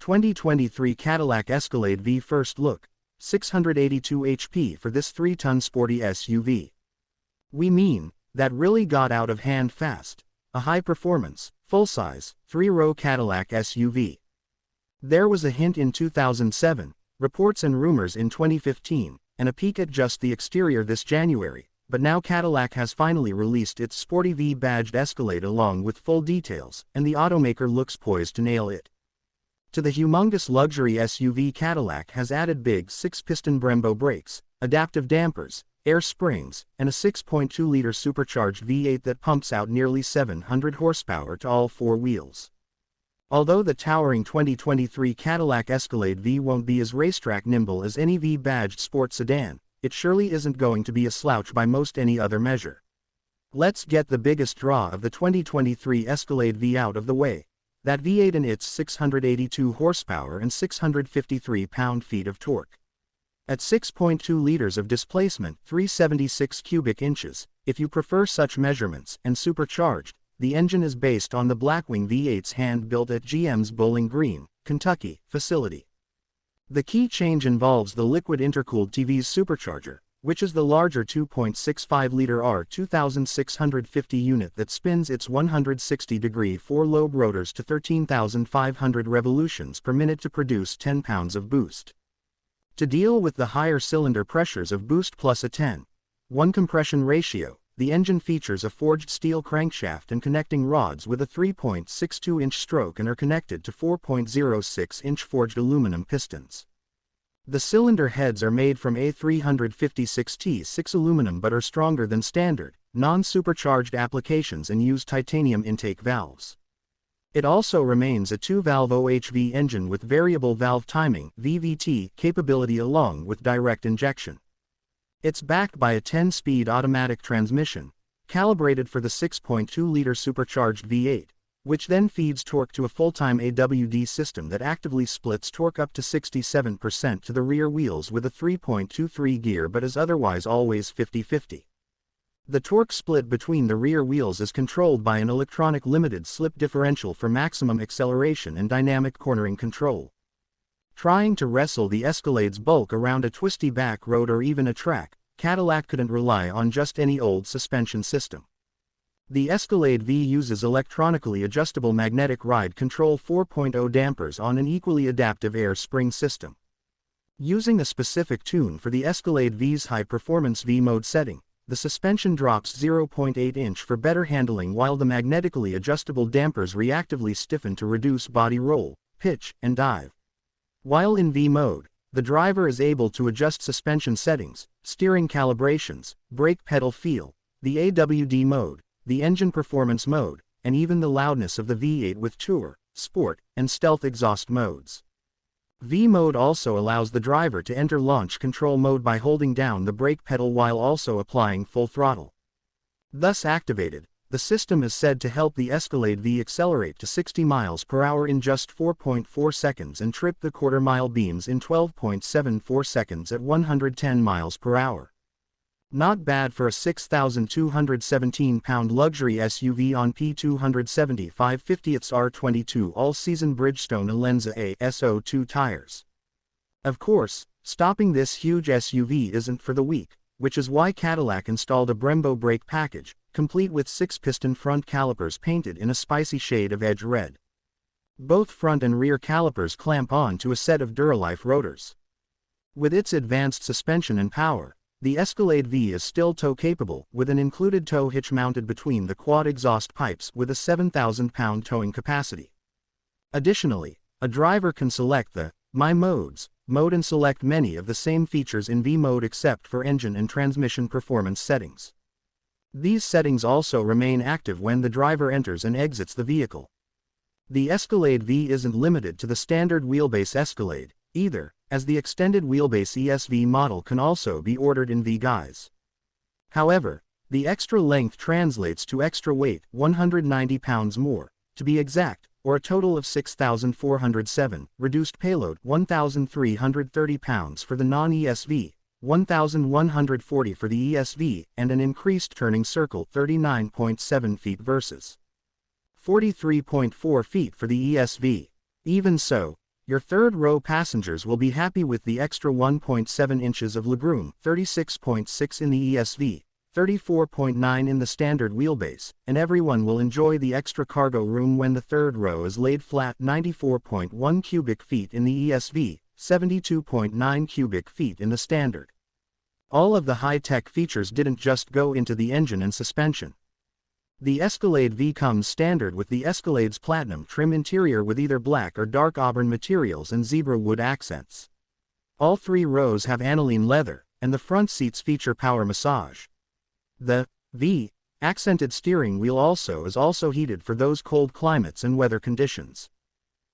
2023 Cadillac Escalade V First Look, 682 HP for this 3-ton sporty SUV. We mean, that really got out of hand fast. A high-performance, full-size, 3-row Cadillac SUV. There was a hint in 2007, reports and rumors in 2015, and a peek at just the exterior this January, but now Cadillac has finally released its sporty V-badged Escalade along with full details, and the automaker looks poised to nail it. To the humongous luxury SUV, Cadillac has added big 6-piston Brembo brakes, adaptive dampers, air springs, and a 6.2-liter supercharged V8 that pumps out nearly 700 horsepower to all four wheels. Although the towering 2023 Cadillac Escalade V won't be as racetrack nimble as any V-badged sports sedan, it surely isn't going to be a slouch by most any other measure. Let's get the biggest draw of the 2023 Escalade V out of the way. That V8 and its 682 horsepower and 653 pound-feet of torque. At 6.2 liters of displacement, 376 cubic inches, if you prefer such measurements, and supercharged, the engine is based on the Blackwing V8's hand-built at GM's Bowling Green, Kentucky, facility. The key change involves the liquid intercooled TV's supercharger, which is the larger 2.65-liter R2650 unit that spins its 160-degree 4-lobe rotors to 13,500 revolutions per minute to produce 10 pounds of boost. To deal with the higher cylinder pressures of boost plus a 10:1 compression ratio, the engine features a forged steel crankshaft and connecting rods with a 3.62-inch stroke and are connected to 4.06-inch forged aluminum pistons. The cylinder heads are made from A356T6 aluminum but are stronger than standard, non-supercharged applications and use titanium intake valves. It also remains a 2-valve OHV engine with variable valve timing (VVT) capability along with direct injection. It's backed by a 10-speed automatic transmission, calibrated for the 6.2-liter supercharged V8, which then feeds torque to a full-time AWD system that actively splits torque up to 67% to the rear wheels with a 3.23 gear but is otherwise always 50-50. The torque split between the rear wheels is controlled by an electronic limited slip differential for maximum acceleration and dynamic cornering control. Trying to wrestle the Escalade's bulk around a twisty back road or even a track, Cadillac couldn't rely on just any old suspension system. The Escalade V uses electronically adjustable magnetic ride control 4.0 dampers on an equally adaptive air spring system. Using a specific tune for the Escalade V's high-performance V-mode setting, the suspension drops 0.8 for better handling while the magnetically adjustable dampers reactively stiffen to reduce body roll, pitch, and dive. While in V-mode, the driver is able to adjust suspension settings, steering calibrations, brake pedal feel, the AWD mode, the engine performance mode, and even the loudness of the V8 with Tour, Sport, and Stealth exhaust modes. V-mode also allows the driver to enter launch control mode by holding down the brake pedal while also applying full throttle. Thus activated, the system is said to help the Escalade V accelerate to 60 miles per hour in just 4.4 seconds and trip the quarter-mile beams in 12.74 seconds at 110 miles per hour. Not bad for a 6,217-pound luxury SUV on P270 5/50ths R22 all-season Bridgestone Alenza A SO2 tires. Of course, stopping this huge SUV isn't for the weak, which is why Cadillac installed a Brembo brake package, complete with 6-piston front calipers painted in a spicy shade of edge red. Both front and rear calipers clamp on to a set of Duralife rotors. With its advanced suspension and power, the Escalade V is still tow-capable, with an included tow hitch mounted between the quad exhaust pipes with a 7,000-pound towing capacity. Additionally, a driver can select the My Modes mode and select many of the same features in V mode except for engine and transmission performance settings. These settings also remain active when the driver enters and exits the vehicle. The Escalade V isn't limited to the standard wheelbase Escalade, either, as the extended wheelbase ESV model can also be ordered in V guise. However, the extra length translates to extra weight, 190 pounds more, to be exact, or a total of 6,407, reduced payload, 1,330 pounds for the non-ESV, 1,140 for the ESV, and an increased turning circle, 39.7 feet versus 43.4 feet for the ESV. Even so, Your third-row passengers will be happy with the extra 1.7 inches of legroom, 36.6 in the ESV, 34.9 in the standard wheelbase, and everyone will enjoy the extra cargo room when the third row is laid flat, 94.1 cubic feet in the ESV, 72.9 cubic feet in the standard. All of the high-tech features didn't just go into the engine and suspension. The Escalade V comes standard with the Escalade's platinum trim interior with either black or dark auburn materials and zebra wood accents. All three rows have aniline leather, and the front seats feature power massage. The V accented steering wheel is also heated for those cold climates and weather conditions.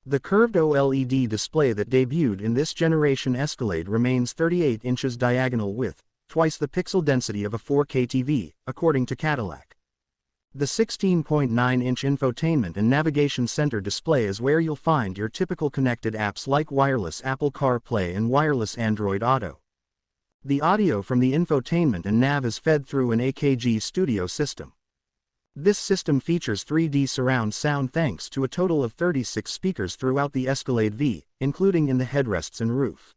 The curved OLED display that debuted in this generation Escalade remains 38 inches diagonal width, twice the pixel density of a 4K TV, according to Cadillac. The 16.9-inch infotainment and navigation center display is where you'll find your typical connected apps like wireless Apple CarPlay and wireless Android Auto. The audio from the infotainment and nav is fed through an AKG Studio system. This system features 3D surround sound thanks to a total of 36 speakers throughout the Escalade V, including in the headrests and roof.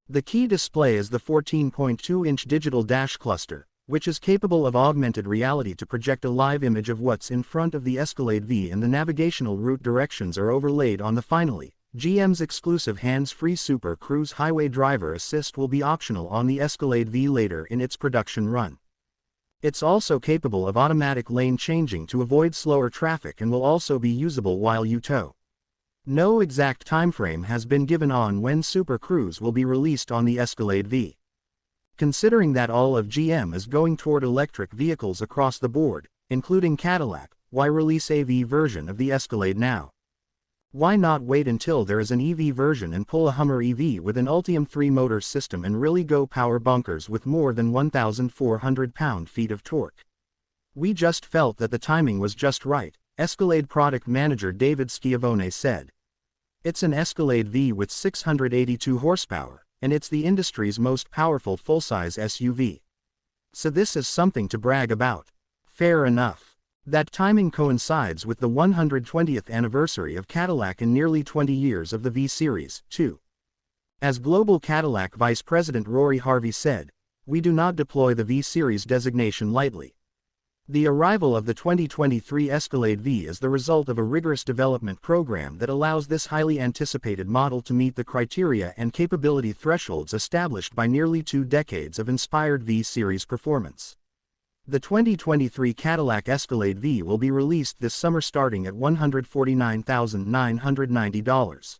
The key display is the 14.2-inch digital dash cluster, which is capable of augmented reality to project a live image of what's in front of the Escalade V, and the navigational route directions are overlaid on the finally. GM's exclusive hands-free Super Cruise Highway Driver Assist will be optional on the Escalade V later in its production run. It's also capable of automatic lane changing to avoid slower traffic and will also be usable while you tow. No exact timeframe has been given on when Super Cruise will be released on the Escalade V. Considering that all of GM is going toward electric vehicles across the board, including Cadillac, why release a V version of the Escalade now? Why not wait until there is an EV version and pull a Hummer EV with an Ultium 3 motor system and really go power bunkers with more than 1,400 pound-feet of torque? We just felt that the timing was just right, Escalade product manager David Schiavone said. It's an Escalade V with 682 horsepower, and it's the industry's most powerful full-size SUV. So this is something to brag about. Fair enough. That timing coincides with the 120th anniversary of Cadillac and nearly 20 years of the V Series, too. As global Cadillac Vice President Rory Harvey said, "We do not deploy the V Series designation lightly." The arrival of the 2023 Escalade V is the result of a rigorous development program that allows this highly anticipated model to meet the criteria and capability thresholds established by nearly 2 decades of inspired V Series performance. The 2023 Cadillac Escalade V will be released this summer starting at $149,990.